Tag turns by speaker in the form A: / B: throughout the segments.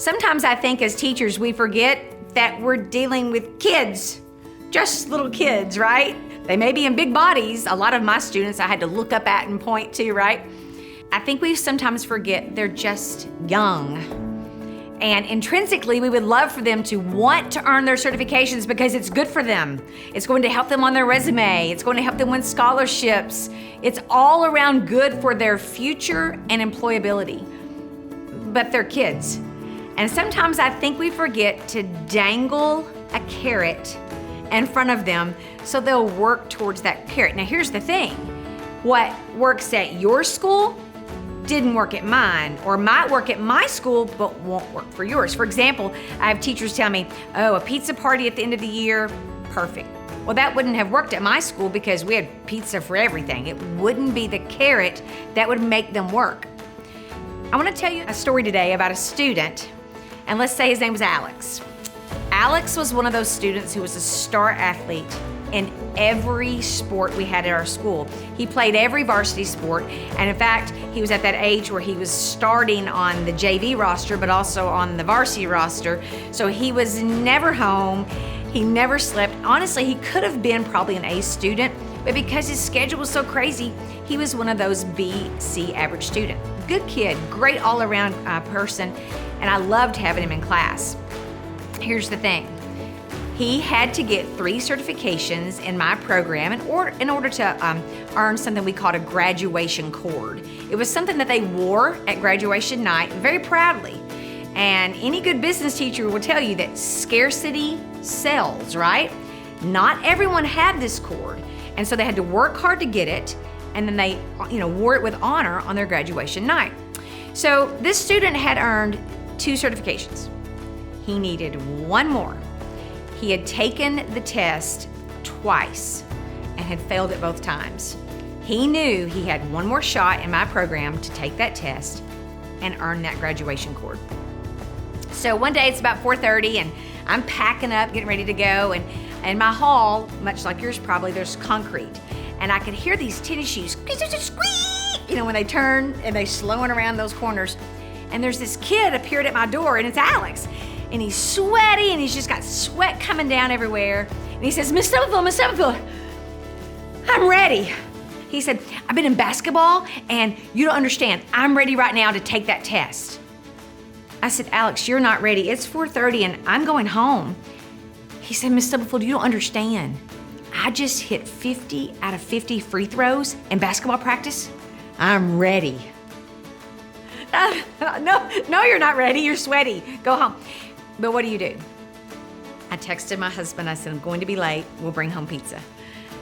A: Sometimes I think as teachers, we forget that we're dealing with kids, just little kids, right? They may be in big bodies. A lot of my students I had to look up at and point to, right? I think we sometimes forget they're just young. And intrinsically, we would love for them to want to earn their certifications because it's good for them. It's going to help them on their resume. It's going to help them win scholarships. It's all around good for their future and employability. But they're kids. And sometimes I think we forget to dangle a carrot in front of them so they'll work towards that carrot. Now here's the thing, what works at your school didn't work at mine, or might work at my school but won't work for yours. For example, I have teachers tell me, oh, a pizza party at the end of the year, perfect. Well, that wouldn't have worked at my school because we had pizza for everything. It wouldn't be the carrot that would make them work. I want to tell you a story today about a student, and let's say his name was Alex. Alex was one of those students who was a star athlete in every sport we had at our school. He played every varsity sport, and in fact, he was at that age where he was starting on the JV roster, but also on the varsity roster. So he was never home, he never slept. Honestly, he could have been probably an A student, but because his schedule was so crazy, he was one of those B, C average student. Good kid, great all-around person, and I loved having him in class. Here's the thing. He had to get 3 certifications in my program in order to earn something we called a graduation cord. It was something that they wore at graduation night very proudly. And any good business teacher will tell you that scarcity sells, right? Not everyone had this cord. And so they had to work hard to get it, and then they wore it with honor on their graduation night. So this student had earned 2 certifications. He needed 1 more. He had taken the test twice and had failed it both times. He knew he had 1 more shot in my program to take that test and earn that graduation cord. So one day it's about 4:30 and I'm packing up, getting ready to go, and in my hall, much like yours probably, there's concrete. And I could hear these tennis shoes squeak, when they turn and they slowing around those corners. And there's this kid appeared at my door, and it's Alex. And he's sweaty, and he's just got sweat coming down everywhere. And he says, Miss Stubblefield, I'm ready. He said, I've been in basketball, and you don't understand. I'm ready right now to take that test. I said, Alex, you're not ready. It's 4:30, and I'm going home. He said, Miss Stubblefield, you don't understand. I just hit 50 out of 50 free throws in basketball practice. I'm ready. No, you're not ready. You're sweaty. Go home. But what do? I texted my husband. I said, I'm going to be late. We'll bring home pizza.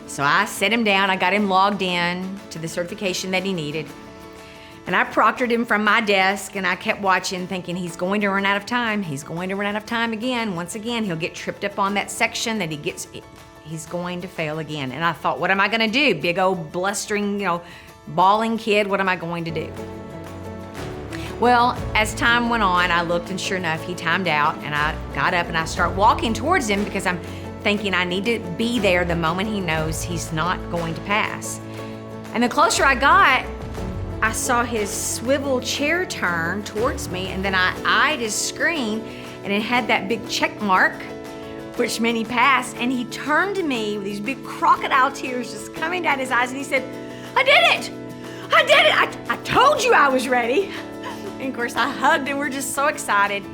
A: So I set him down. I got him logged in to the certification that he needed. And I proctored him from my desk, and I kept watching, thinking he's going to run out of time. He's going to run out of time again. Once again, he'll get tripped up on that section that he's going to fail again. And I thought, what am I going to do? Big old blustering, bawling kid, what am I going to do? Well, as time went on, I looked, and sure enough, he timed out, and I got up and I start walking towards him because I'm thinking I need to be there the moment he knows he's not going to pass. And the closer I got, I saw his swivel chair turn towards me, and then I eyed his screen, and it had that big check mark, which meant he passed, and he turned to me with these big crocodile tears just coming down his eyes, and he said, I did it! I told you I was ready. And of course, I hugged him. We're just so excited.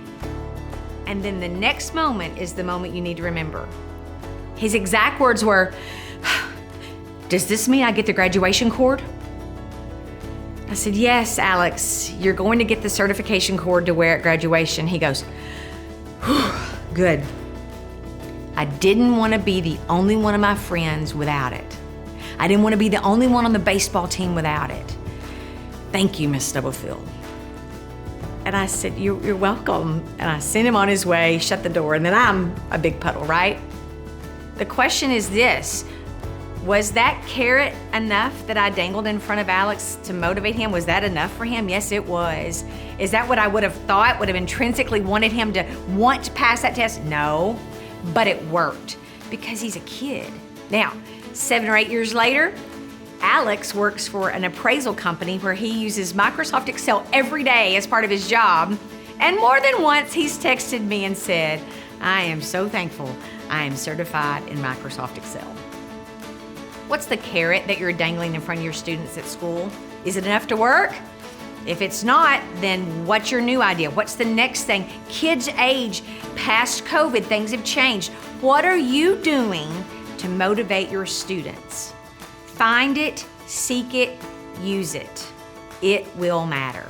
A: And then the next moment is the moment you need to remember. His exact words were, does this mean I get the graduation cord? I said, yes, Alex, you're going to get the certification cord to wear at graduation. He goes, good. I didn't want to be the only one of my friends without it. I didn't want to be the only one on the baseball team without it. Thank you, Miss Stubblefield. And I said, you're welcome. And I sent him on his way, shut the door, and then I'm a big puddle, right? The question is this, was that carrot enough that I dangled in front of Alex to motivate him? Was that enough for him? Yes, it was. Is that what I would have thought, would have intrinsically wanted him to want to pass that test? No, but it worked because he's a kid. Now, 7 or 8 years later, Alex works for an appraisal company where he uses Microsoft Excel every day as part of his job, And more than once, he's texted me and said, I am so thankful I am certified in Microsoft Excel. What's the carrot that you're dangling in front of your students at school? Is it enough to work? If it's not, then what's your new idea? What's the next thing? Kids age, past COVID, things have changed. What are you doing to motivate your students? Find it, seek it, use it. It will matter.